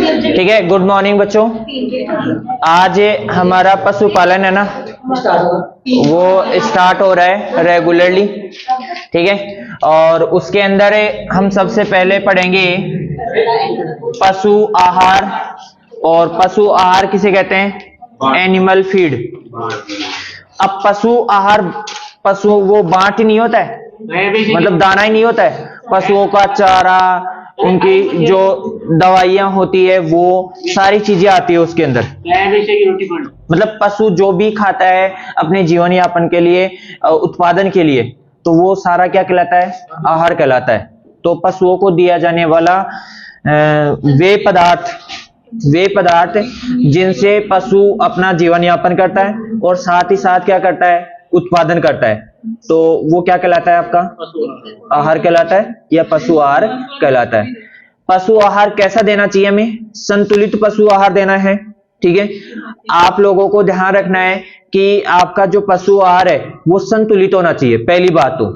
ठीक है, good morning बच्चों। आज हमारा पशुपालन है ना, वो स्टार्ट हो रहा है रेगुलरली। ठीक है, और उसके अंदर हम सबसे पहले पढ़ेंगे पशु आहार। और पशु आहार किसे कहते हैं? Animal feed. अब पशु आहार, पशु वो बांट ही नहीं होता है, मतलब दाना ही नहीं होता है। पशुओं का चारा, उनकी जो दवाइयां होती है, वो सारी चीजें आती है उसके अंदर। मतलब पशु जो भी खाता है अपने जीवन यापन के लिए, उत्पादन के लिए, तो वो सारा क्या कहलाता है? आहार कहलाता है। तो पशुओं को दिया जाने वाला वे पदार्थ जिनसे पशु अपना जीवन यापन करता है और साथ ही साथ क्या करता है? उत्पादन करता है। तो वो क्या कहलाता है? आपका आहार कहलाता है या पशु आहार कहलाता है। पशु आहार कैसा देना चाहिए? हमें संतुलित पशु आहार देना है। ठीक है, आप लोगों को ध्यान रखना है कि आपका जो पशु आहार है वो संतुलित होना चाहिए, पहली बात तो।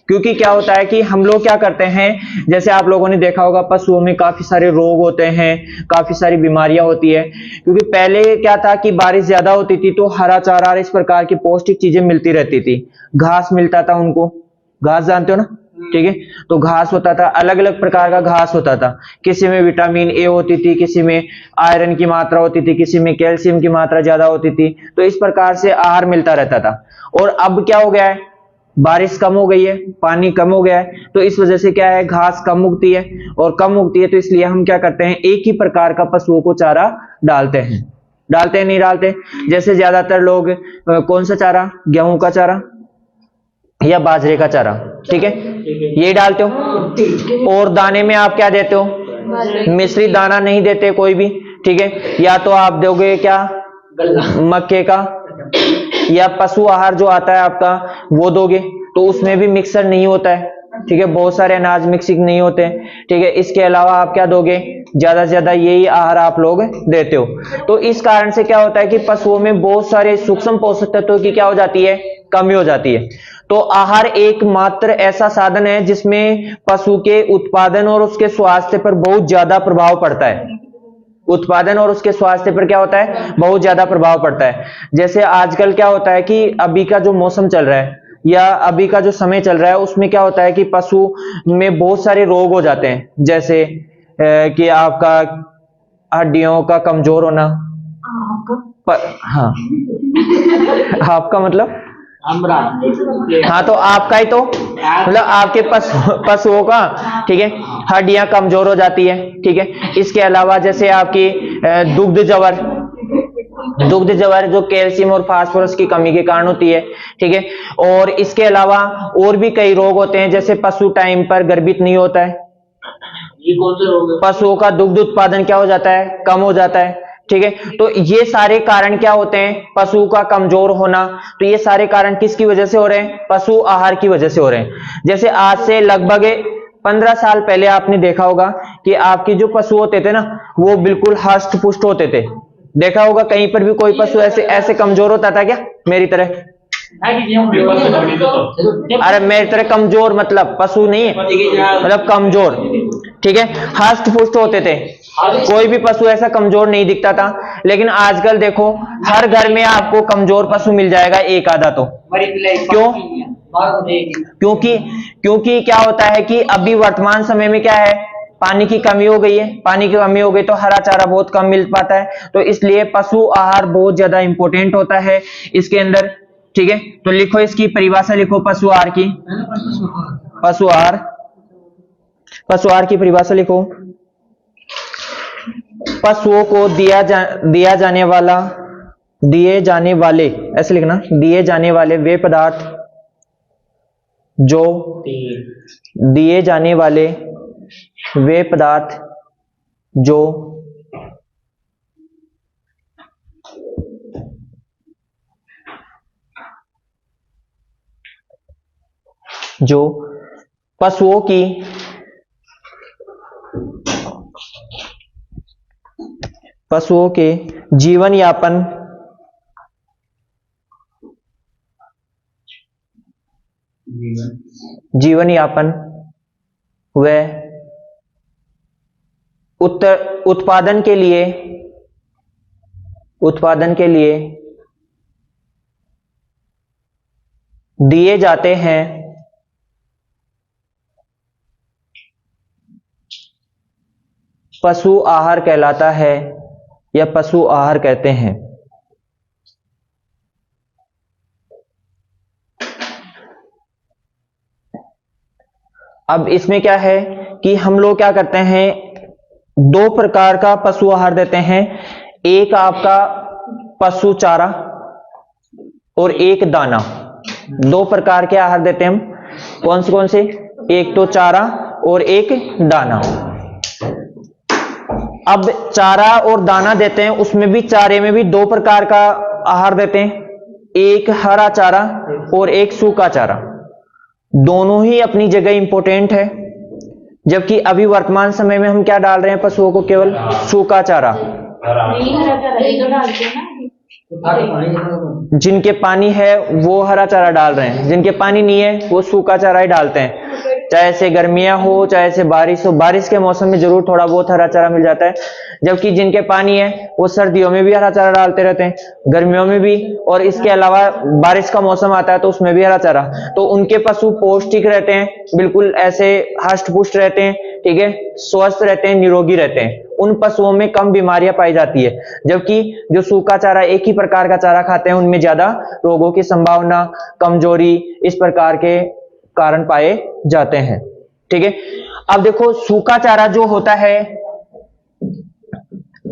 क्योंकि क्या होता है कि हम लोग क्या करते हैं, जैसे आप लोगों ने देखा होगा पशुओं में काफी सारे रोग होते हैं, काफी सारी बीमारियां होती है। क्योंकि पहले क्या था कि बारिश ज्यादा होती थी तो हरा चारा, इस प्रकार की पौष्टिक चीजें मिलती रहती थी, घास मिलता था उनको। घास जानते हो ना? ठीक है, तो घास होता था, अलग अलग प्रकार का घास होता था। किसी में विटामिन ए होती थी, किसी में आयरन की मात्रा होती थी, किसी में कैल्शियम की मात्रा ज्यादा होती थी। तो इस प्रकार से आहार मिलता रहता था। और अब क्या हो गया है? बारिश कम हो गई है, पानी कम हो गया है, तो इस वजह से क्या है? घास कम उगती है, और कम उगती है तो इसलिए हम क्या करते हैं? एक ही प्रकार का पशुओं को चारा डालते हैं नहीं डालते? जैसे ज्यादातर लोग कौन सा चारा? गेहूं का चारा या बाजरे का चारा, ठीक है, ये डालते हो। और दाने में आप क्या देते हो? मिश्रित दाना नहीं देते कोई भी। ठीक है, या तो आप दोगे क्या? मक्के का, या पशु आहार जो आता है आपका वो दोगे, तो उसमें भी मिक्सर नहीं होता है। ठीक है, बहुत सारे अनाज मिक्सिंग नहीं होते। ठीक है, इसके अलावा आप क्या दोगे? ज्यादा से ज्यादा यही आहार आप लोग देते हो। तो इस कारण से क्या होता है कि पशुओं में बहुत सारे सूक्ष्म पोषक तत्वों की क्या हो जाती है? कमी हो जाती है। तो आहार एकमात्र ऐसा साधन है जिसमें पशु के उत्पादन और उसके स्वास्थ्य पर बहुत ज्यादा प्रभाव पड़ता है। उत्पादन और उसके स्वास्थ्य पर क्या होता है? बहुत ज्यादा प्रभाव पड़ता है। जैसे आजकल क्या होता है कि अभी का जो मौसम चल रहा है या अभी का जो समय चल रहा है, उसमें क्या होता है कि पशु में बहुत सारे रोग हो जाते हैं। जैसे कि आपका हड्डियों का कमजोर होना। हाँ, आपका मतलब? हाँ, तो आपका ही तो मतलब आपके पशुओं का, ठीक है, हड्डियां कमजोर हो जाती है। ठीक है, इसके अलावा जैसे आपकी दुग्ध जवर जो कैल्शियम और फास्फोरस की कमी के कारण होती है। ठीक है, और इसके अलावा और भी कई रोग होते हैं, जैसे पशु टाइम पर गर्भित नहीं होता है। ये कौन से रोग है? पशुओं का दुग्ध उत्पादन क्या हो जाता है? कम हो जाता है। ठीक है, तो ये सारे कारण क्या होते हैं? पशु का कमजोर होना। तो ये सारे कारण किसकी वजह से हो रहे हैं? पशु आहार की वजह से हो रहे हैं। जैसे आज से लगभग 15 साल पहले आपने देखा होगा कि आपके जो पशु होते थे ना, वो बिल्कुल हष्ट पुष्ट होते थे। देखा होगा कहीं पर भी कोई पशु ऐसे ऐसे कमजोर होता था क्या? मेरी तरह? अरे मेरी तरह कमजोर मतलब पशु नहीं है, मतलब कमजोर। ठीक है, हष्ट पुष्ट होते थे, कोई भी पशु ऐसा कमजोर नहीं दिखता था। लेकिन आजकल देखो हर घर में आपको कमजोर पशु मिल जाएगा, एक आधा तो। क्यों? क्योंकि क्या होता है कि अभी वर्तमान समय में क्या है? पानी की कमी हो गई है। पानी की कमी हो गई तो हरा चारा बहुत कम मिल पाता है, तो इसलिए पशु आहार बहुत ज्यादा इंपॉर्टेंट होता है इसके अंदर। ठीक है, तो लिखो, इसकी परिभाषा लिखो पशु आहार की। पशु आहार की परिभाषा लिखो। पशुओं को दिए जाने वाले, ऐसे लिखना, दिए जाने वाले वे पदार्थ जो दिए जाने वाले वे पदार्थ जो जो पशुओं के जीवन यापन व उत्पादन के लिए दिए जाते हैं पशु आहार कहलाता है या पशु आहार कहते हैं। अब इसमें क्या है कि हम लोग क्या करते हैं, दो प्रकार का पशु आहार देते हैं। एक आपका पशु चारा और एक दाना। दो प्रकार के आहार देते हैं हम। कौन से? एक तो चारा और एक दाना। अब चारा और दाना देते हैं, उसमें भी चारे में भी दो प्रकार का आहार देते हैं, एक हरा चारा और एक सूखा चारा। दोनों ही अपनी जगह इंपॉर्टेंट है, जबकि अभी वर्तमान समय में हम क्या डाल रहे हैं पशुओं को? केवल सूखा चारा। जिनके पानी है वो हरा चारा डाल रहे हैं, जिनके पानी नहीं है वो सूखा चारा ही डालते हैं। चाहे से गर्मियां हो चाहे से बारिश हो, बारिश के मौसम में जरूर थोड़ा बहुत हरा चारा मिल जाता है, जबकि जिनके पानी है वो सर्दियों में भी हरा चारा डालते रहते हैं, गर्मियों में भी, और इसके अलावा बारिश का मौसम आता है तो उसमें भी हरा चारा। तो उनके पशु पौष्टिक रहते हैं, बिल्कुल ऐसे हष्ट पुष्ट रहते हैं, ठीक है, स्वस्थ रहते हैं, निरोगी रहते हैं। उन पशुओं में कम बीमारियां पाई जाती है, जबकि जो सूखा चारा, एक ही प्रकार का चारा खाते हैं, उनमें ज्यादा रोगों की संभावना, कमजोरी, इस प्रकार के कारण पाए जाते हैं। ठीक है, अब देखो सूखा चारा जो होता है,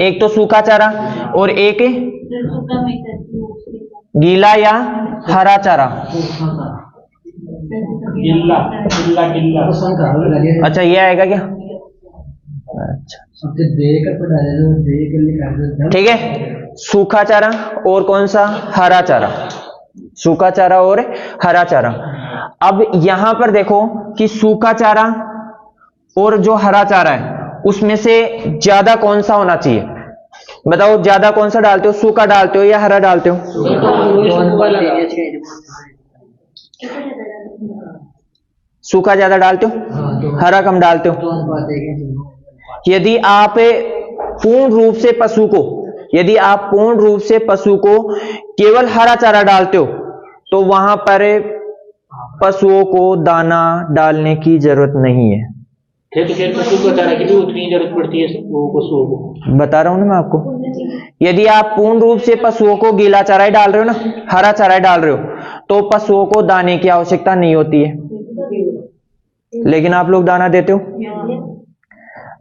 एक तो सूखा चारा और एक गीला या हरा चारा। गिल्ला। अच्छा, ये आएगा क्या? अच्छा, ठीक है, सूखा चारा और कौन सा? हरा चारा। सूखा चारा और हरा चारा। अब यहां पर देखो कि सूखा चारा और जो हरा चारा है उसमें से ज्यादा कौन सा होना चाहिए? बताओ, ज्यादा कौन सा डालते हो? सूखा डालते हो या हरा डालते हो? सूखा ज्यादा डालते हो, हरा कम डालते हो? यदि आप पूर्ण रूप से पशु को केवल हरा चारा डालते हो तो वहां पर पशुओं को दाना डालने की जरूरत नहीं है। सूखा चारा की भी उतनी जरूरत पड़ती है पशुओं को, बता रहा हूं ना मैं आपको। यदि आप पूर्ण रूप से पशुओं को गीला चारा ही डाल रहे हो ना, हरा चारा ही डाल रहे हो, तो पशुओं को दाने की आवश्यकता नहीं होती है। लेकिन आप लोग दाना देते हो?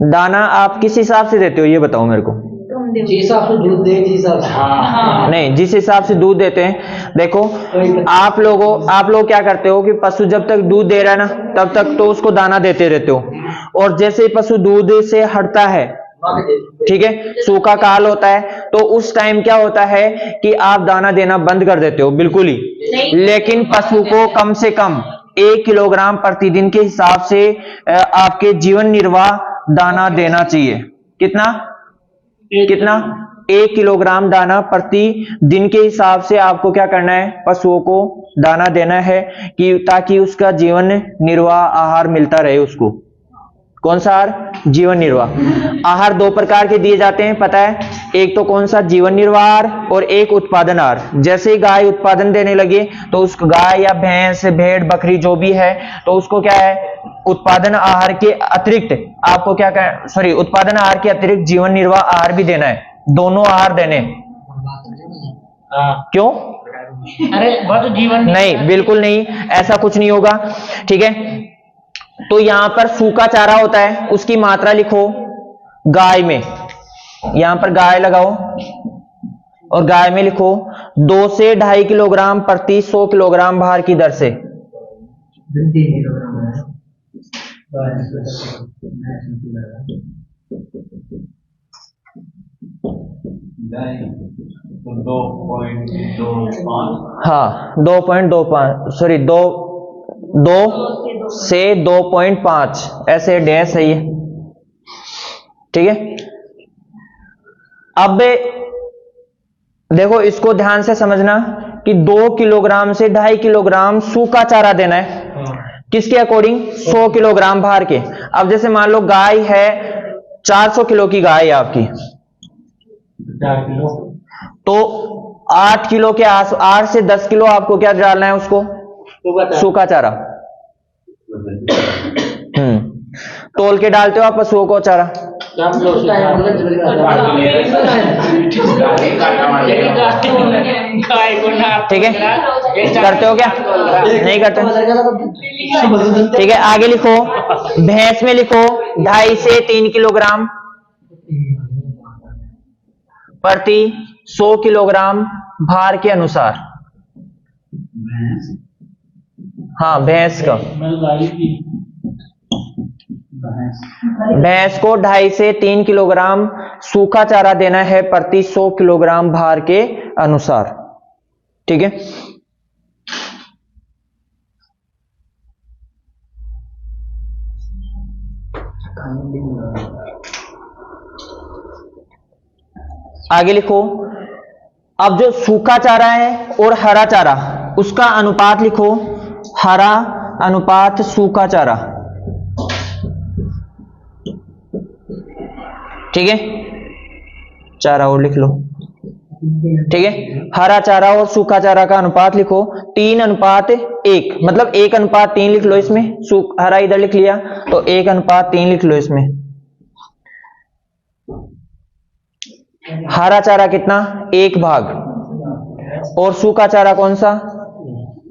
दाना आप किस हिसाब से देते हो ये बताओ मेरे को। जिस हिसाब से दूध दे, जिस हिसाब से, नहीं, जिस हिसाब से दूध देते हैं, देखो आप लोग क्या करते हो कि पशु जब तक दूध दे रहा है ना तब तक तो उसको दाना देते रहते हो, और जैसे ही पशु दूध से हटता है, ठीक है, सूखा काल होता है, तो उस टाइम क्या होता है कि आप दाना देना बंद कर देते हो बिल्कुल ही। लेकिन पशु को कम से कम 1 किलोग्राम प्रतिदिन के हिसाब से आपके जीवन निर्वाह दाना देना चाहिए। कितना 1 किलोग्राम दाना प्रति दिन के हिसाब से आपको क्या करना है? पशुओं को दाना देना है, कि ताकि उसका जीवन निर्वाह आहार मिलता रहे उसको। कौन सा आहार? जीवन निर्वाह आहार। दो प्रकार के दिए जाते हैं, पता है? एक तो कौन सा? जीवन निर्वाह आहार, और एक उत्पादन आहार। जैसे ही गाय उत्पादन देने लगे तो उस गाय या भैंस, भेड़, बकरी जो भी है, तो उसको क्या है? उत्पादन आहार के अतिरिक्त आपको क्या कर, सॉरी, उत्पादन आहार के अतिरिक्त जीवन निर्वाह आहार भी देना है। दोनों आहार देने। क्यों? अरे वह तो जीवन नहीं, बिल्कुल नहीं, ऐसा कुछ नहीं होगा। ठीक है, तो यहां पर सूखा चारा होता है, उसकी मात्रा लिखो गाय में। यहां पर गाय लगाओ और गाय में लिखो 2 से 2.5 किलोग्राम प्रति 100 किलोग्राम भार की दर से। 2.25। हाँ, 2.25, सॉरी, 2 से 2.5 ऐसे डैश है ये। ठीक है, अब देखो इसको ध्यान से समझना कि 2 किलोग्राम से 2.5 किलोग्राम सूखा चारा देना है। किसके अकॉर्डिंग? 100 किलोग्राम भार के। अब जैसे मान लो गाय है 400 किलो की गाय है आपकी, 4 किलो तो 8 किलो के 8 से 10 किलो आपको क्या डालना है उसको? सूखा चारा। तोल के डालते हो आप पशुओं को चारा? ठीक है, करते हो क्या? नहीं करते? ठीक है, आगे लिखो। भैंस में लिखो 2.5 से 3 किलोग्राम प्रति 100 किलोग्राम भार के अनुसार। हाँ, भैंस का, भैंस को 2.5 से 3 किलोग्राम सूखा चारा देना है प्रति 100 किलोग्राम भार के अनुसार। ठीक है, आगे लिखो। अब जो सूखा चारा है और हरा चारा, उसका अनुपात लिखो। हरा अनुपात सूखा चारा। ठीक है, चारा और लिख लो। ठीक है, हरा चारा और सूखा चारा का अनुपात लिखो 3:1, मतलब 1:3 लिख लो इसमें। हरा इधर लिख लिया तो 1:3 लिख लो इसमें। हरा चारा कितना? 1 भाग, और सूखा चारा कौन सा?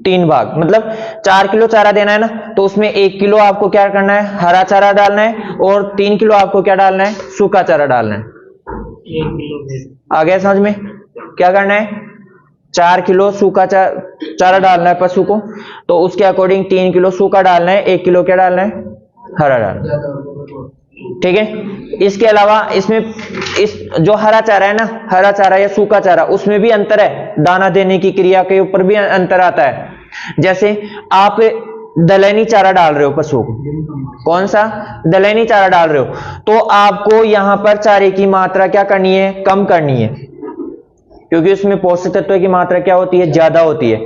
3 भाग। मतलब 4 किलो चारा देना है ना, तो उसमें 1 किलो आपको क्या करना है? हरा चारा डालना है, और 3 किलो आपको क्या डालना है? सूखा चारा डालना है। 1 किलो आ गया समझ में? क्या करना है? 4 किलो सूखा चारा डालना है पशु को, तो उसके अकॉर्डिंग 3 किलो सूखा डालना है, 1 किलो क्या डालना है? हरा डालना है। ठीक है, इसके अलावा इसमें इस जो हरा चारा है ना, हरा चारा या सूखा चारा, उसमें भी अंतर है। दाना देने की क्रिया के ऊपर भी अंतर आता है। जैसे आप दलहनी चारा डाल रहे हो पशुओं को, कौन सा? दलहनी चारा डाल रहे हो, तो आपको यहां पर चारे की मात्रा क्या करनी है? कम करनी है, क्योंकि उसमें पोषक तत्व की मात्रा क्या होती है? ज्यादा होती है।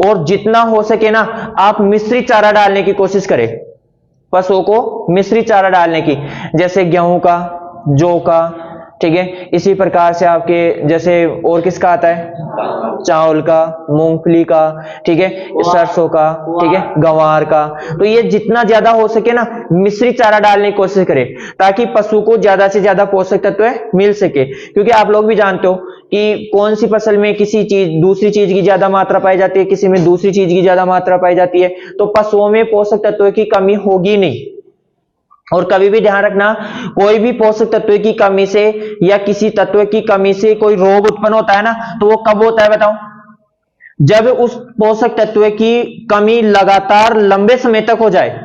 और जितना हो सके ना, आप मिश्रित चारा डालने की कोशिश करें पशुओं को, मिश्रित चारा डालने की, जैसे गेहूं का, जौ का। ठीक है, इसी प्रकार से आपके जैसे और किसका आता है? चावल का, मूंगफली का, ठीक है, सरसों का, ठीक है, गंवार का। तो ये जितना ज्यादा हो सके ना, मिश्रित चारा डालने की कोशिश करें, ताकि पशु को ज्यादा से ज्यादा पोषक तत्व मिल सके। क्योंकि आप लोग भी जानते हो कि कौन सी फसल में किसी चीज, दूसरी चीज की ज्यादा मात्रा पाई जाती है, किसी में दूसरी चीज की ज्यादा मात्रा पाई जाती है। तो पशुओं में पोषक तत्वों की कमी होगी नहीं। और कभी भी ध्यान रखना, कोई भी पोषक तत्व की कमी से या किसी तत्व की कमी से कोई रोग उत्पन्न होता है ना, तो वो कब होता है बताओ? जब उस पोषक तत्व की कमी लगातार लंबे समय तक हो जाए।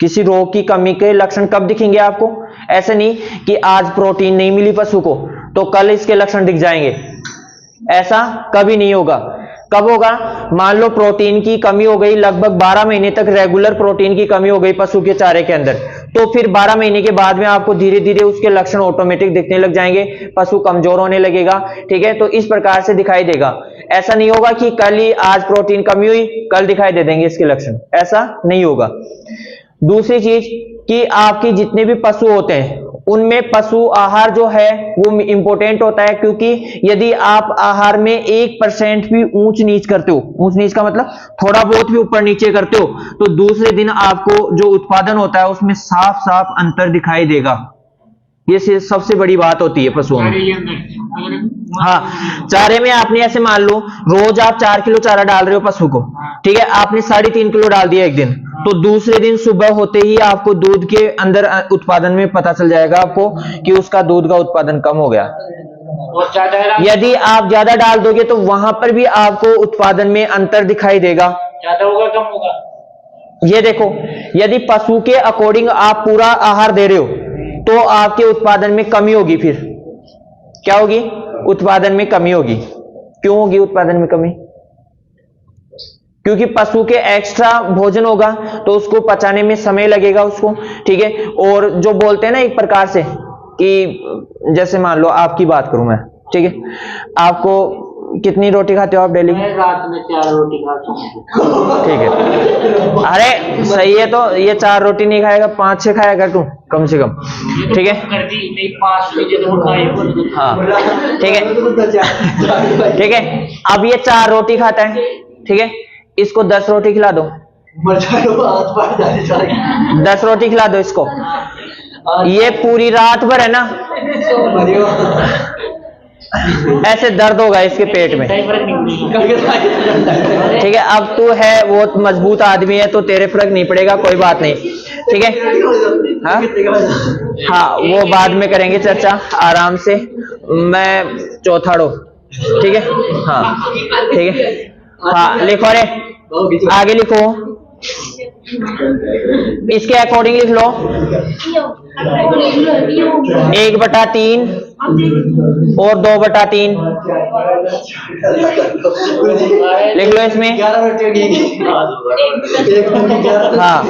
किसी रोग की कमी के लक्षण कब दिखेंगे आपको? ऐसे नहीं कि आज प्रोटीन नहीं मिली पशु को तो कल इसके लक्षण दिख जाएंगे, ऐसा कभी नहीं होगा। कब होगा? मान लो प्रोटीन की कमी हो गई, लगभग 12 महीने तक रेगुलर प्रोटीन की कमी हो गई पशु के चारे के अंदर, तो फिर 12 महीने के बाद में आपको धीरे धीरे उसके लक्षण ऑटोमेटिक दिखने लग जाएंगे, पशु कमजोर होने लगेगा। ठीक है, तो इस प्रकार से दिखाई देगा। ऐसा नहीं होगा कि कल ही आज प्रोटीन कमी हुई कल दिखाई दे देंगे इसके लक्षण, ऐसा नहीं होगा। दूसरी चीज कि आपके जितने भी पशु होते हैं उनमें पशु आहार जो है वो इंपॉर्टेंट होता है, क्योंकि यदि आप आहार में 1% भी ऊंच नीच करते हो, ऊंच नीच का मतलब थोड़ा बहुत भी ऊपर नीचे करते हो, तो दूसरे दिन आपको जो उत्पादन होता है उसमें साफ साफ अंतर दिखाई देगा। ये सबसे बड़ी बात होती है पशुओं में। हाँ, चारे में आपने ऐसे मान लो रोज आप 4 किलो चारा डाल रहे हो पशु को, ठीक है, आपने 3.5 किलो डाल दिया एक दिन, तो दूसरे दिन सुबह होते ही आपको दूध के अंदर उत्पादन में पता चल जाएगा आपको कि उसका दूध का उत्पादन कम हो गया। यदि आप ज्यादा डाल दोगे तो वहां पर भी आपको उत्पादन में अंतर दिखाई देगा। ज्यादा होगा कम होगा? ये देखो, यदि पशु के अकॉर्डिंग आप पूरा आहार दे रहे हो तो आपके उत्पादन में कमी होगी। फिर क्या होगी? उत्पादन में कमी होगी। क्यों होगी उत्पादन में कमी? क्योंकि पशु के एक्स्ट्रा भोजन होगा तो उसको पचाने में समय लगेगा उसको, ठीक है। और जो बोलते हैं ना एक प्रकार से कि जैसे मान लो आपकी बात करूं मैं, ठीक है, आपको कितनी रोटी खाते हो आप डेली? मैं रात में 4 रोटी खाता हूँ। ठीक है, अरे सही है। तो ये 4 रोटी नहीं खाएगा, 5-6 खाएगा तू कम से कम। ठीक है, कर दी नहीं 5 बजे तो खाए। हाँ ठीक है। ठीक है, अब ये 4 रोटी खाता है, ठीक है, इसको 10 रोटी खिला दो। 10 रोटी खिला दो इसको, ये पूरी रात भर है ना ऐसे दर्द होगा इसके पेट में। ठीक है, अब तू है वो मजबूत आदमी है तो तेरे फर्क नहीं पड़ेगा, कोई बात नहीं। ठीक है, हाँ हाँ वो बाद में करेंगे चर्चा आराम से। मैं चौथा रो, ठीक है, हाँ ठीक है, हाँ लिखो रे, आगे लिखो, इसके अकॉर्डिंग लिख लो 1/3 और 2/3 लिख लो इसमें। हाँ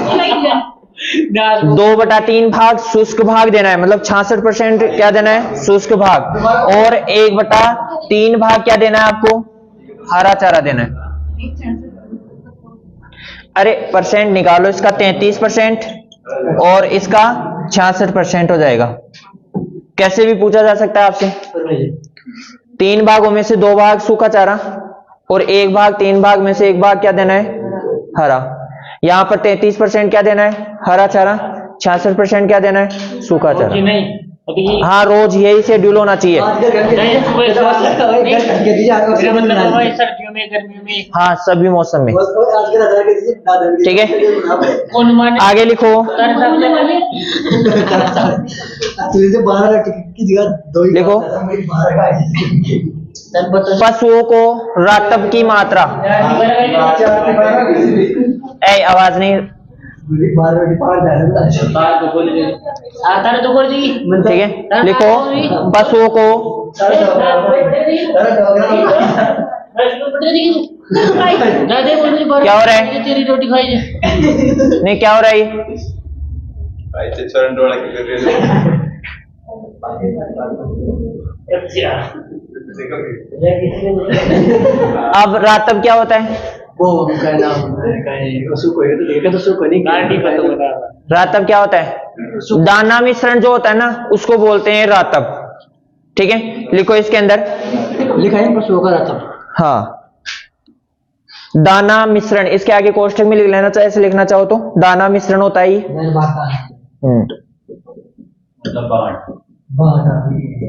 2/3 भाग शुष्क भाग देना है, मतलब 66% क्या देना है, शुष्क भाग, और 1/3 भाग क्या देना है आपको, हरा चारा देना है। अरे परसेंट निकालो, इसका 33% और इसका 66% हो जाएगा। कैसे भी पूछा जा सकता है आपसे। 3 भागों में से 2 भाग सूखा चारा और 1 भाग 3 भाग में से 1 भाग क्या देना है, हरा। यहां पर 33% क्या देना है, हरा चारा, 66% क्या देना है, सूखा चारा। हाँ रोज यही शेड्यूल होना चाहिए। सर्दियों में, गर्मियों में, हाँ सभी मौसम में। ठीक है, आगे लिखो। लिखो पशुओं को रातब की मात्रा। ए आवाज नहीं। ठीक है, लिखो पशुओं को क्या हो रहा है, तेरी रोटी खाई जाए। नहीं क्या हो रहा है ये? अब रातब क्या होता है? वो उनका नाम है उसको ये तो देखा तो उसको नहीं गांडी का तो बता। रातब क्या होता है? दाना मिश्रण जो होता है ना उसको बोलते हैं रातब। ठीक है, लिखो इसके अंदर लिखा है पशुओं का रातब। हाँ दाना मिश्रण, इसके आगे कोष्ठक में लिख लेना चाहे, ऐसे लिखना चाहो तो दाना मिश्रण होता है ये।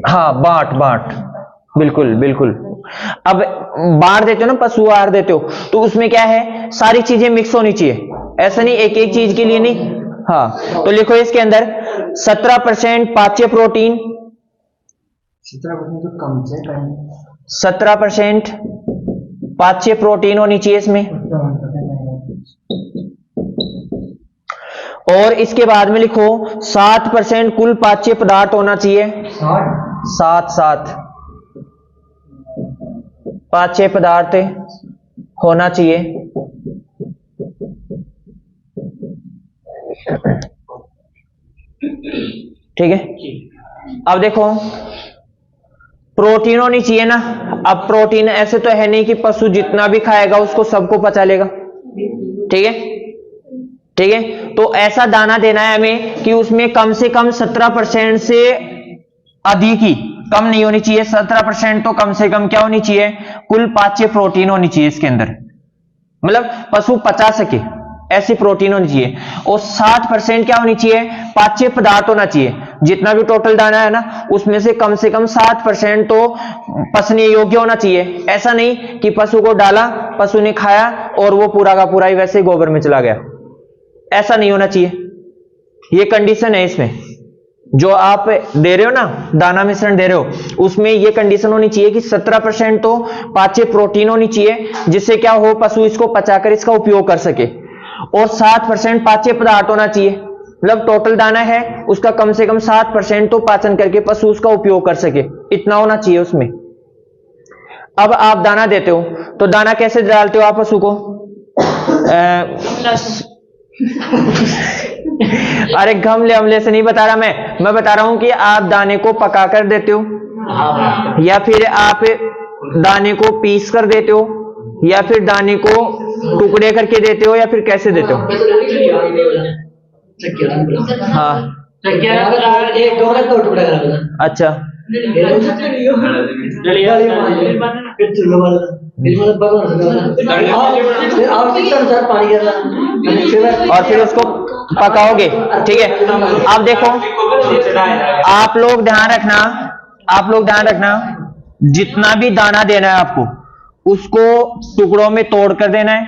हाँ बाट, बिल्कुल बिल्कुल। अब बांट देते हो ना, पशु आहार देते हो, तो उसमें क्या है, सारी चीजें मिक्स होनी चाहिए, ऐसा नहीं एक एक चीज के लिए नहीं। हाँ तो लिखो इसके अंदर 17% पाच्य प्रोटीन, 17% तो कम से कम 17% पाच्य प्रोटीन होनी चाहिए इसमें। और इसके बाद में लिखो 7% कुल पाच्य पदार्थ होना चाहिए। 7 पाच्य पदार्थ होना चाहिए। ठीक है, अब देखो प्रोटीन होनी चाहिए ना। अब प्रोटीन ऐसे तो है नहीं कि पशु जितना भी खाएगा उसको सबको पचा लेगा। ठीक है, ठीक है, तो ऐसा दाना देना है हमें कि उसमें कम से कम 17% से अधिक ही, कम नहीं होनी चाहिए, 17% तो कम से कम क्या होनी चाहिए, कुल पाच्य प्रोटीन होनी चाहिए इसके अंदर, मतलब पशु पचा सके ऐसी प्रोटीन होनी चाहिए। और 60% क्या होनी चाहिए, पाच्य पदार्थ होना चाहिए। जितना भी टोटल दाना है ना उसमें से कम 60% तो पचने योग्य होना चाहिए। ऐसा नहीं कि पशु को डाला, पशु ने खाया और वो पूरा का पूरा ही वैसे गोबर में चला गया, ऐसा नहीं होना चाहिए। ये कंडीशन है इसमें, जो आप दे रहे हो ना दाना मिश्रण दे रहे हो उसमें ये कंडीशन होनी चाहिए कि 17% तो पाच्य प्रोटीन होनी चाहिए, जिससे क्या हो, पशु इसको पचाकर इसका उपयोग कर सके। और 7% पाच्य पदार्थ होना चाहिए, मतलब टोटल दाना है उसका कम से कम 7% तो पाचन करके पशु उसका उपयोग कर सके, इतना होना चाहिए उसमें। अब आप दाना देते हो तो दाना कैसे डालते हो आप पशु को? अरे गमले अमले से नहीं बता रहा मैं बता रहा हूं कि आप दाने को पकाकर देते हो या फिर आप दाने को पीस कर देते हो या फिर दाने को टुकड़े करके देते हो या फिर कैसे देते हो? हाँ, एक दो का टुकड़ा करा अच्छा, और फिर उसको पकाओगे, ठीक है। अब देखो, आप लोग ध्यान रखना, जितना भी दाना देना है आपको उसको टुकड़ों में तोड़ कर देना है।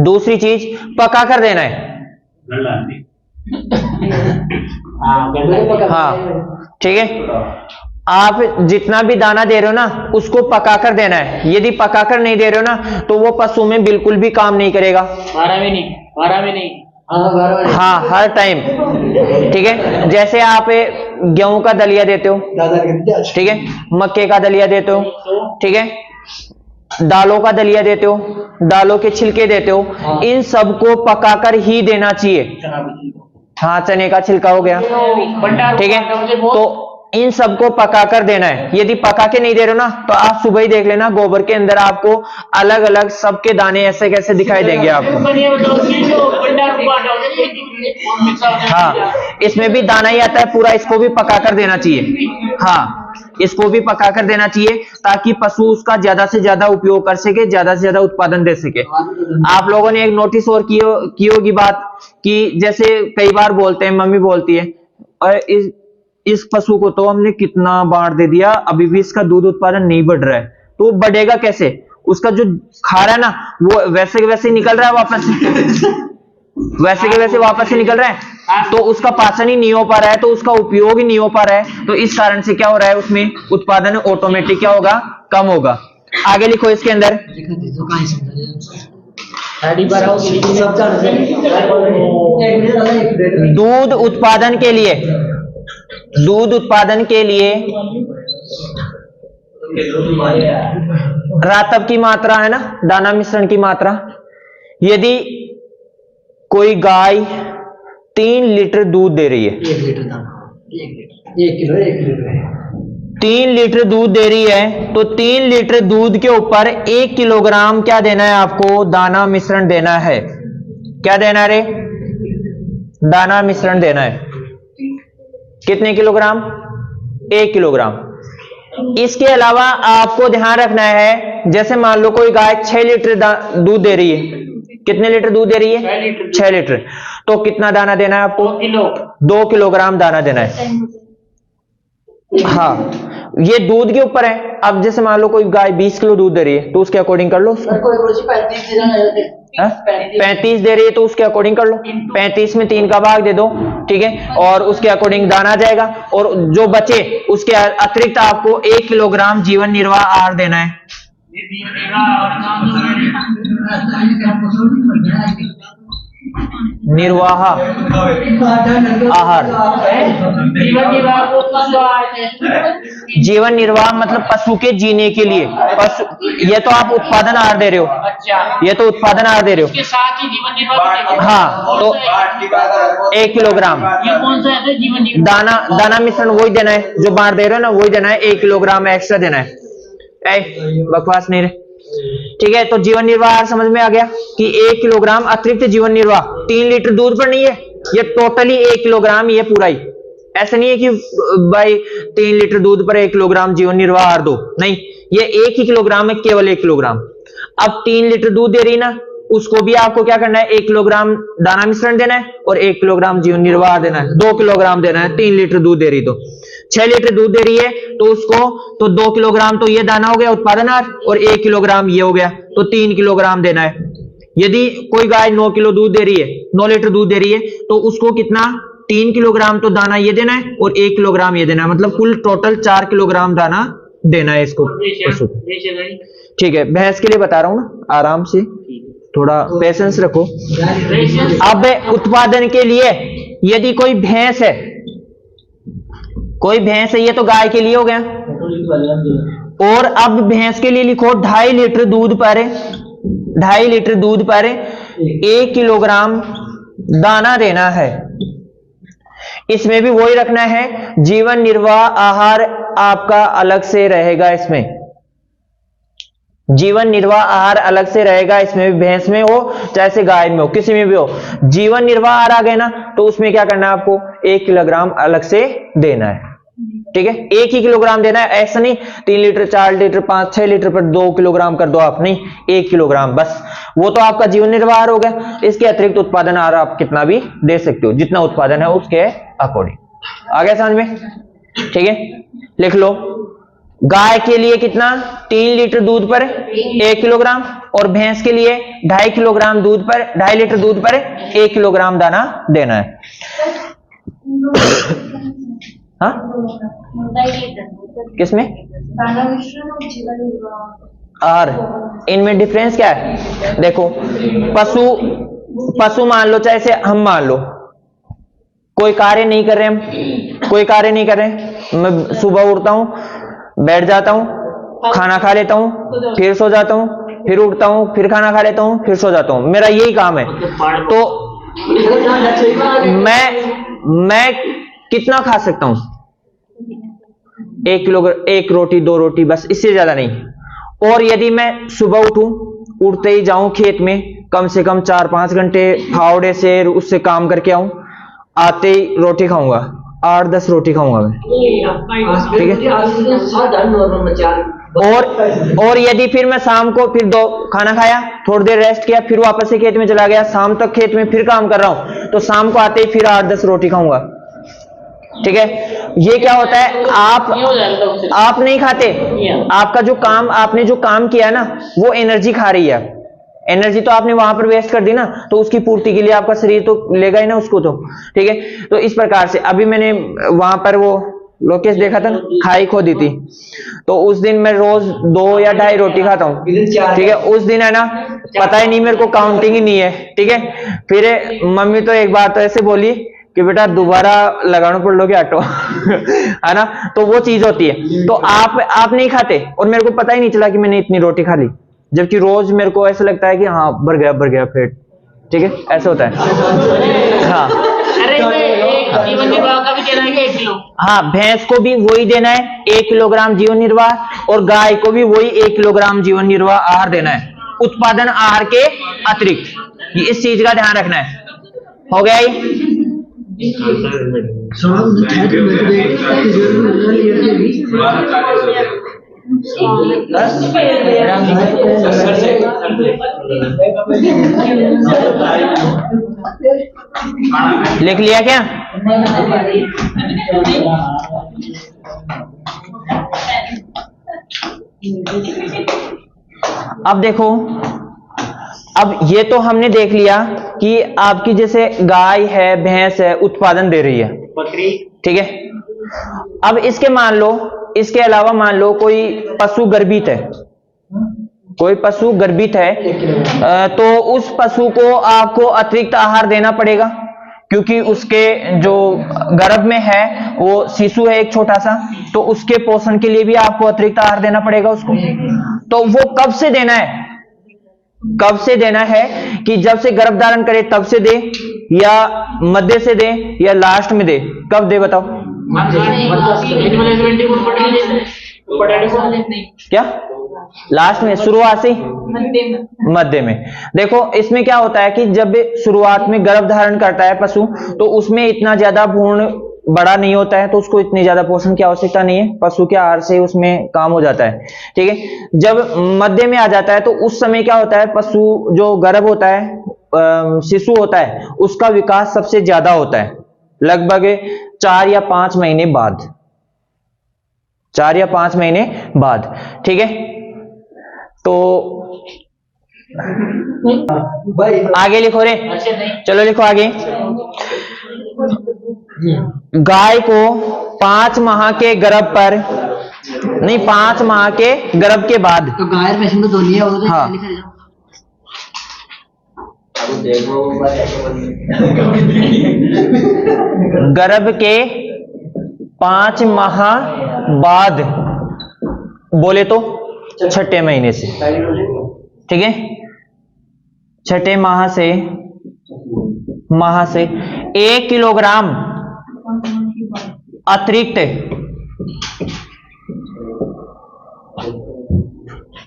दूसरी चीज, पका कर देना है। हाँ, ठीक है। आप जितना भी दाना दे रहे हो ना उसको पका कर देना है। यदि पका कर नहीं दे रहे हो ना तो वो पशु में बिल्कुल भी काम नहीं करेगा। 12 में नहीं। हाँ, हर टाइम, ठीक है। जैसे आप गेहूं का दलिया देते हो, ठीक है, मक्के का दलिया देते हो, ठीक है, दालों का दलिया देते हो, दालों के छिलके देते हो, इन सबको पकाकर ही देना चाहिए। हाँ, चने का छिलका हो गया, ठीक है। तो इन सबको पका कर देना है। यदि पका के नहीं दे रहे हो ना तो आप सुबह ही देख लेना, गोबर के अंदर आपको अलग अलग सबके दाने ऐसे कैसे दिखाई देंगे आपको। हाँ, इसमें भी दाना ही आता है पूरा, इसको भी पका कर देना चाहिए। हाँ, इसको भी पका कर देना चाहिए ताकि पशु उसका ज्यादा से ज्यादा उपयोग कर सके, ज्यादा से ज्यादा उत्पादन दे सके। आप लोगों ने एक नोटिस और की होगी बात कि जैसे कई बार बोलते हैं, मम्मी बोलती है, और इस पशु को तो हमने कितना बांट दे दिया, अभी भी इसका दूध उत्पादन नहीं बढ़ रहा है। तो वो बढ़ेगा कैसे? उसका जो खा रहा है ना वो वैसे के वैसे निकल रहा है वापस से, वैसे के वैसे वापस से निकल रहा है, तो उसका पाचन ही नहीं हो पा रहा है, तो उसका उपयोग ही नहीं हो पा रहा है। तो इस कारण से क्या हो रहा है, उसमें उत्पादन ऑटोमेटिक क्या होगा, कम होगा। आगे लिखो इसके अंदर, दूध उत्पादन के लिए रातब की मात्रा है ना, दाना मिश्रण की मात्रा। यदि कोई गाय 3 लीटर दूध दे रही है, 1 लीटर दाना, 1 किलो 3 लीटर दूध दे रही है, तो 3 लीटर दूध के ऊपर 1 किलोग्राम क्या देना है आपको, दाना मिश्रण देना है। क्या देना है रे? दाना मिश्रण देना है। कितने किलोग्राम? 1 किलोग्राम। इसके अलावा आपको ध्यान रखना है, जैसे मान लो कोई गाय 6 लीटर दूध दे रही है। कितने लीटर दूध दे रही है? 6 लीटर। तो कितना दाना देना है आपको? 2 किलोग्राम दाना देना है। हाँ, ये दूध के ऊपर है। अब जैसे मान लो कोई गाय 20 किलो दूध दे रही है तो उसके अकॉर्डिंग कर लो। 35 दे रही है तो उसके अकॉर्डिंग कर लो। 35 में 3 का भाग दे दो, ठीक है, और उसके अकॉर्डिंग दाना जाएगा। और जो बचे उसके अतिरिक्त आपको 1 किलोग्राम जीवन निर्वाह आहार देना है। निर्वाह आहार, जीवन निर्वाह मतलब पशु के जीने के लिए। पशु, ये तो आप उत्पादन आहार दे रहे हो। अच्छा, ये तो उत्पादन आहार दे रहे हो। इसके साथ ही जीवन निर्वाह। हाँ, तो 1 किलोग्राम ये कौन सा है जीवन निर्वाह? दाना मिश्रण वही देना है जो बांट दे रहे हो ना, वही देना है। 1 किलोग्राम एक्स्ट्रा देना है। बकवास नहीं रहे, ठीक है। तो जीवन निर्वाह समझ में आ गया कि 1 किलोग्राम अतिरिक्त जीवन निर्वाह 3 लीटर दूध पर नहीं है, ये टोटली 1 किलोग्राम, ये पूरा ही। ऐसा नहीं है कि भाई 3 लीटर दूध पर 1 किलोग्राम जीवन निर्वाह आहार दो, नहीं, ये 1 ही किलोग्राम है, केवल 1 किलोग्राम। अब 3 लीटर दूध दे रही ना, उसको भी आपको क्या करना है, 1 किलोग्राम दाना मिश्रण देना है और 1 किलोग्राम जीवन निर्वाह देना है। 2 किलोग्राम देना है। 3 लीटर दूध दे रही तो 6 लीटर दूध दे रही है तो उसको तो 2 किलोग्राम तो ये दाना हो गया उत्पादन आहार और 1 किलोग्राम ये हो गया, तो 3 किलोग्राम देना है। यदि कोई गाय 9 किलो दूध दे रही है, 9 लीटर दूध दे रही है, तो उसको कितना, 3 किलोग्राम तो दाना ये देना है और 1 किलोग्राम ये देना है, मतलब कुल टोटल 4 किलोग्राम दाना देना है इसको पशु। ठीक है, भैंस के लिए बता रहा हूं ना, आराम से थोड़ा पेशेंस रखो। अब उत्पादन के लिए यदि कोई भैंस है, ये तो गाय के लिए हो गया, और अब भैंस के लिए लिखो 2.5 लीटर दूध पर 1 किलोग्राम दाना देना है। इसमें भी वही रखना है, जीवन निर्वाह आहार आपका अलग से रहेगा। इसमें जीवन निर्वाह आहार अलग से रहेगा, इसमें भी भैंस में हो चाहे से गाय में हो, किसी में भी हो। जीवन निर्वाह आहार आ गए ना, तो उसमें क्या करना है आपको 1 किलोग्राम अलग से देना है। ठीक है, 1 ही किलोग्राम देना है, ऐसा नहीं 3 लीटर 4 लीटर 5-6 लीटर पर 2 किलोग्राम कर दो आप, नहीं 1 किलोग्राम बस। वो तो आपका जीवन निर्वाह आहार हो गया। इसके अतिरिक्त उत्पादन आहार आप कितना भी दे सकते हो, जितना उत्पादन है उसके अकॉर्डिंग। आ गया समझ में? ठीक है, लिख लो। गाय के लिए कितना 3 लीटर दूध पर 1 किलोग्राम, और भैंस के लिए 2.5 किलोग्राम दूध पर 2.5 लीटर दूध पर 1 किलोग्राम दाना देना है। हाँ, किसमें आहार, इनमें डिफरेंस क्या है? देखो, पशु मान लो, चाहे से हम मान लो कोई कार्य नहीं कर रहे, हम कोई कार्य नहीं कर रहे, मैं सुबह उठता हूं, बैठ जाता हूं, खाना खा लेता हूं, फिर सो जाता हूं, फिर उठता हूं, फिर खाना खा लेता हूं, फिर सो जाता हूं, मेरा यही काम है। तो मैं कितना खा सकता हूं? 1 किलोग्राम, 1 रोटी 2 रोटी बस, इससे ज्यादा नहीं। और यदि मैं सुबह उठते ही जाऊं खेत में, कम से कम 4-5 घंटे फावड़े से उससे काम करके आऊं, आते ही रोटी खाऊंगा, 8-10 रोटी खाऊंगा मैं। ठीक है, और यदि फिर मैं शाम को फिर 2 खाना खाया, थोड़ी देर रेस्ट किया, फिर वापस से खेत में चला गया, शाम तक खेत में फिर काम कर रहा हूं, तो शाम को आते ही फिर 8-10 रोटी खाऊंगा। ठीक है, ये क्या होता है, आप नहीं खाते, आपका जो काम, आपने जो काम किया ना, वो एनर्जी खा रही है। एनर्जी तो आपने वहां पर वेस्ट कर दी ना, तो उसकी पूर्ति के लिए आपका शरीर तो लेगा ही ना उसको तो। ठीक है, तो इस प्रकार से अभी मैंने वहां पर वो लोकेश देखा था ना, खाई खो दी थी, तो उस दिन मैं रोज 2 या 2.5 रोटी खाता हूँ। ठीक है, उस दिन है ना, पता ही नहीं, मेरे को काउंटिंग ही नहीं है। ठीक है, फिर मम्मी तो एक बार तो ऐसे बोली कि बेटा दोबारा लगाना पड़ लोगे ऑटो है ना, तो वो चीज होती है। तो आप नहीं खाते, और मेरे को पता ही नहीं चला कि मैंने इतनी रोटी खा ली, जबकि रोज मेरे को ऐसा लगता है कि हाँ भर गया पेट। ठीक है, ऐसा होता है। हाँ, जीवन निर्वाह का भी देना है 1 किलो। हाँ, भैंस को भी वही देना है 1 किलोग्राम जीवन निर्वाह, और गाय को भी वही 1 किलोग्राम जीवन निर्वाह आहार देना है, उत्पादन आहार के अतिरिक्त। इस चीज का ध्यान रखना है। हो गया ही? लिख लिया क्या? अब देखो, अब ये तो हमने देख लिया कि आपकी जैसे गाय है, भैंस है, उत्पादन दे रही है, बकरी। ठीक है, अब इसके मान लो, इसके अलावा मान लो कोई पशु गर्भित है, कोई पशु गर्भित है, तो उस पशु को आपको अतिरिक्त आहार देना पड़ेगा, क्योंकि उसके जो गर्भ में है वो शिशु है एक छोटा सा, तो उसके पोषण के लिए भी आपको अतिरिक्त आहार देना पड़ेगा उसको। तो वो कब से देना है? कब से देना है कि जब से गर्भ धारण करे तब से दे, या मध्य से दे, या लास्ट में दे? कब दे बताओ? क्या लास्ट में, शुरुआत से, मध्य में? देखो, इसमें क्या होता है कि जब शुरुआत में गर्भ धारण करता है पशु, तो उसमें इतना ज्यादा भ्रूण बड़ा नहीं होता है, तो उसको इतनी ज्यादा पोषण की आवश्यकता नहीं है, पशु के आहार से उसमें काम हो जाता है। ठीक है, जब मध्य में आ जाता है तो उस समय क्या होता है, पशु जो गर्भ होता है, शिशु होता है, उसका विकास सबसे ज्यादा होता है, लगभग 4 या 5 महीने बाद, 4 या 5 महीने बाद। ठीक है, तो आगे लिखो रे, चलो लिखो आगे। गाय को 5 माह के गर्भ पर, नहीं 5 माह के गर्भ के बाद, तो गाय में तो दोनों है, वो हाँ, गर्भ के 5 माह बाद बोले तो 6ठे महीने से। ठीक है, 6ठे माह से 1 किलोग्राम अतिरिक्त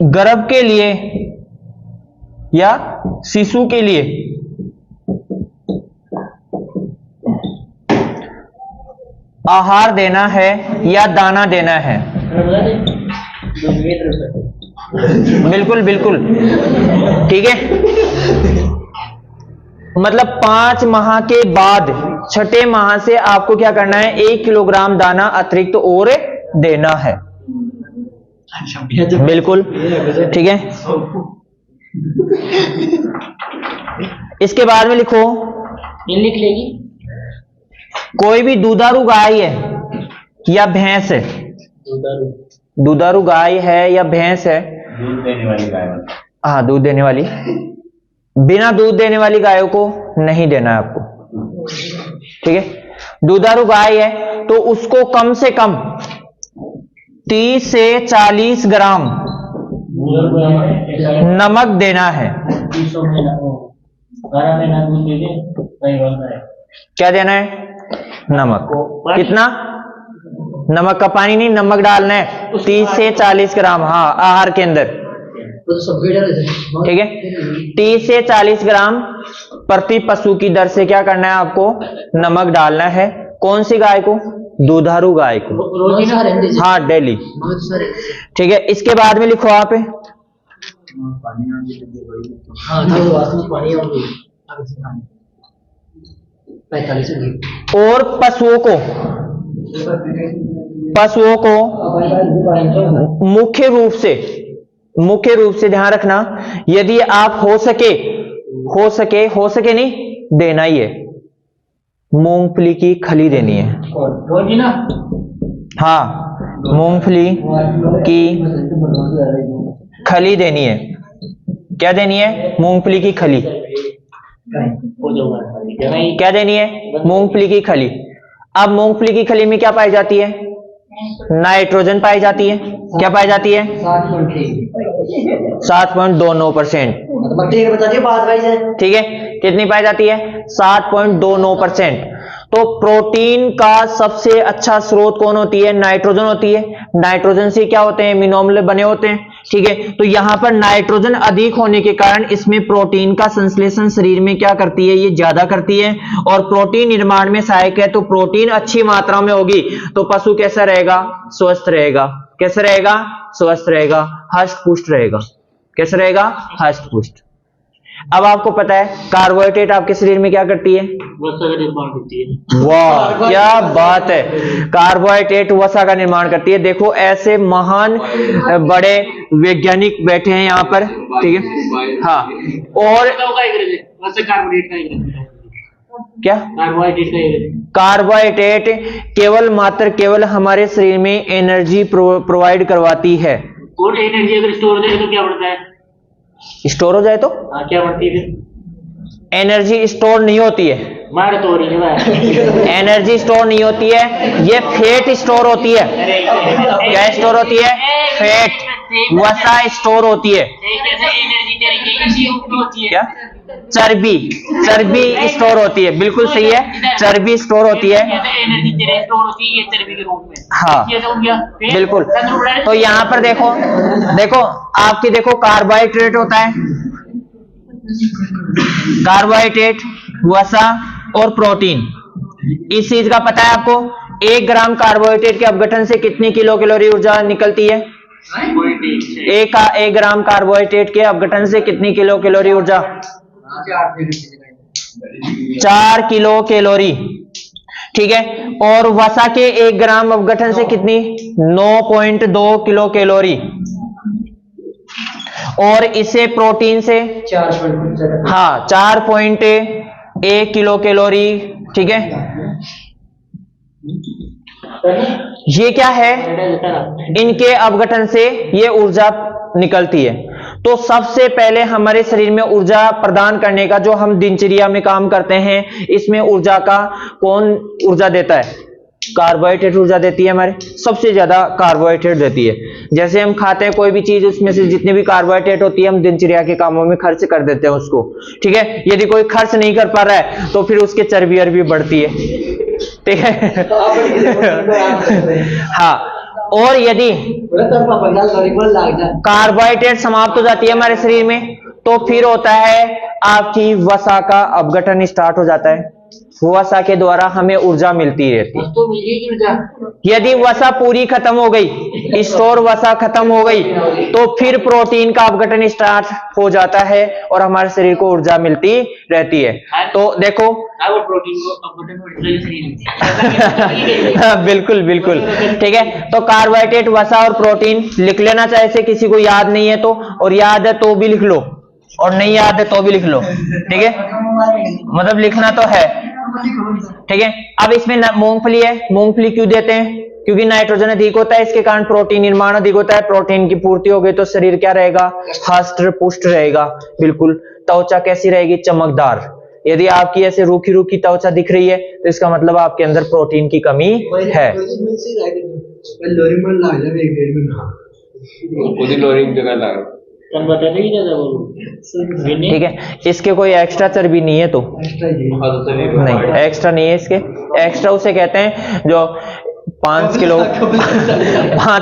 गर्भ के लिए या शिशु के लिए आहार देना है या दाना देना है? बिल्कुल बिल्कुल, ठीक है। मतलब 5 माह के बाद 6ठे माह से आपको क्या करना है? 1 किलोग्राम दाना अतिरिक्त और देना है। बिल्कुल, ठीक है। इसके बाद में लिखो, लिख लेगी। कोई भी दुधारू गाय है या भैंस है, दुधारू गाय है या भैंस है, दूध देने वाली गाय। हाँ दूध देने वाली, बिना दूध देने वाली गायों को नहीं देना है आपको, ठीक है। दुधारू गाय है तो उसको कम से कम 30 से 40 ग्राम नमक देना है। 12 महीना दूध दे दे, सही बनता है। क्या देना है? नमक। कितना? नमक का पानी नहीं, नमक डालना है 30 से 40 ग्राम, हाँ आहार के अंदर, ठीक है। 30 से 40 ग्राम प्रति पशु की दर से क्या करना है आपको? नमक डालना है। कौन सी गाय को? दुधारू गाय को, हाँ डेली, ठीक है। इसके बाद में लिखो आप, और पशुओं को मुख्य रूप से ध्यान रखना, यदि आप हो सके नहीं देना ही है, मूंगफली की खली देनी है। हाँ, मूंगफली की खली देनी है। क्या देनी है? मूंगफली की खली। क्या देनी है? मूंगफली की खली। अब मूंगफली की खली में क्या पाई जाती है? नाइट्रोजन पाई जाती है। क्या पाई जाती है? 7.29%, ठीक है। कितनी पाई जाती है? 7.29%। तो प्रोटीन का सबसे अच्छा स्रोत कौन होती है? नाइट्रोजन होती है। नाइट्रोजन से क्या होते हैं? अमीनो अम्ल बने होते हैं, ठीक है। तो यहां पर नाइट्रोजन अधिक होने के कारण इसमें प्रोटीन का संश्लेषण शरीर में क्या करती है? ये ज्यादा करती है और प्रोटीन निर्माण में सहायक है। तो प्रोटीन अच्छी मात्रा में होगी तो पशु कैसा रहेगा? स्वस्थ रहेगा। कैसा रहेगा? स्वस्थ रहेगा, हष्ट पुष्ट रहेगा। कैसा रहेगा? हष्ट पुष्ट। अब आपको पता है कार्बोहाइड्रेट आपके शरीर में क्या करती है? वसा का निर्माण करती है। वाह क्या बात है, कार्बोहाइड्रेट वसा का निर्माण करती है। देखो ऐसे महान बड़े वैज्ञानिक बैठे हैं यहाँ पर, ठीक है। हाँ, और क्या कार्बोहाइड्रेट केवल हमारे शरीर में एनर्जी प्रोवाइड करवाती है। और एनर्जी अगर स्टोर हो जाए तो क्या बढ़ता है? स्टोर हो जाए तो क्या बढ़ती है? एनर्जी स्टोर नहीं होती है, मार तो रही है। एनर्जी स्टोर नहीं होती है, ये फैट स्टोर होती है। क्या स्टोर होती है? फैट, वसा स्टोर होती है। क्या? चर्बी स्टोर होती है। बिल्कुल सही है, चर्बी स्टोर होती है। हाँ बिल्कुल। तो यहाँ पर देखो आपकी देखो कार्बोहाइड्रेट होता है, कार्बोहाइड्रेट, वसा और प्रोटीन। इस चीज का पता है आपको? 1 ग्राम कार्बोहाइड्रेट के अपघटन से कितनी किलो कैलोरी ऊर्जा निकलती है? 1 ग्राम कार्बोहाइड्रेट के अपघटन से कितनी किलो कैलोरी ऊर्जा? 4 किलो कैलोरी, ठीक है। और वसा के 1 ग्राम अपघटन से कितनी? 9.2 किलो कैलोरी। और इसे प्रोटीन से 4.1 किलो कैलोरी, ठीक है। ये क्या है? इनके अपघटन से ये ऊर्जा निकलती है। तो सबसे पहले हमारे शरीर में ऊर्जा प्रदान करने का, जो हम दिनचर्या में काम करते हैं, इसमें ऊर्जा का कौन ऊर्जा देता है? कार्बोहाइड्रेट ऊर्जा देती है। हमारे सबसे ज्यादा कार्बोहाइड्रेट देती है। जैसे हम खाते हैं कोई भी चीज, उसमें से जितनी भी कार्बोहाइड्रेट होती है हम दिनचर्या के कामों में खर्च कर देते हैं उसको, ठीक है। यदि कोई खर्च नहीं कर पा रहा है तो फिर उसके चर्बी अरबी बढ़ती है, ठीक है। हाँ, और यदि बड़ा तरफा बंगाल तरीकों लाग जा कार्बोहाइड्रेट समाप्त हो जाती है हमारे शरीर में, तो फिर होता है आपकी वसा का अपघटन स्टार्ट हो जाता है। वसा के द्वारा हमें ऊर्जा मिलती रहती है। तो मिलेगी ऊर्जा। यदि वसा पूरी खत्म हो गई, स्टोर वसा खत्म हो गई, तो फिर प्रोटीन का अपघटन स्टार्ट हो जाता है और हमारे शरीर को ऊर्जा मिलती रहती है। तो देखो वो प्रोटीन को अपघटन हो हाँ, बिल्कुल बिल्कुल ठीक है। तो कार्बोहाइड्रेट, वसा और प्रोटीन लिख लेना, चाहे से किसी को याद नहीं है तो, और याद है तो भी लिख लो, और नहीं याद है तो भी लिख लो, ठीक है, मतलब लिखना तो है, ठीक है। अब इसमें मूंगफली है, मूंगफली क्यों देते हैं? क्योंकि नाइट्रोजन अधिक होता है, इसके कारण प्रोटीन निर्माण अधिक होता है। प्रोटीन की पूर्ति हो गई तो शरीर क्या रहेगा? हष्ट पुष्ट रहेगा, बिल्कुल। त्वचा कैसी रहेगी? चमकदार। यदि आपकी ऐसे रूखी रूखी त्वचा दिख रही है तो इसका मतलब आपके अंदर प्रोटीन की कमी है। ठीक है, इसके कोई एक्स्ट्रा चर्बी नहीं है तो नहीं, एक्स्ट्रा नहीं है इसके। एक्स्ट्रा उसे कहते हैं जो 5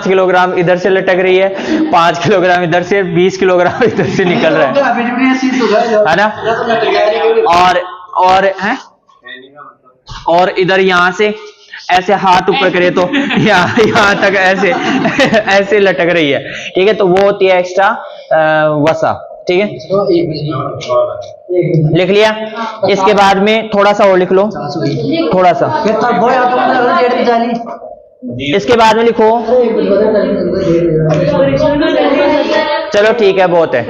किलोग्राम इधर से लटक रही है, 5 किलोग्राम इधर से, 20 किलोग्राम इधर से निकल रहा है ना। और इधर यहाँ से ऐसे हाथ ऊपर करे तो यहाँ तक ऐसे ऐसे लटक रही है, ठीक है। तो वो होती है एक्स्ट्रा वसा, ठीक है। लिख लिया। इसके बाद में थोड़ा सा और लिख लो, थोड़ा सा। इसके बाद में लिखो, चलो ठीक है, बहुत है।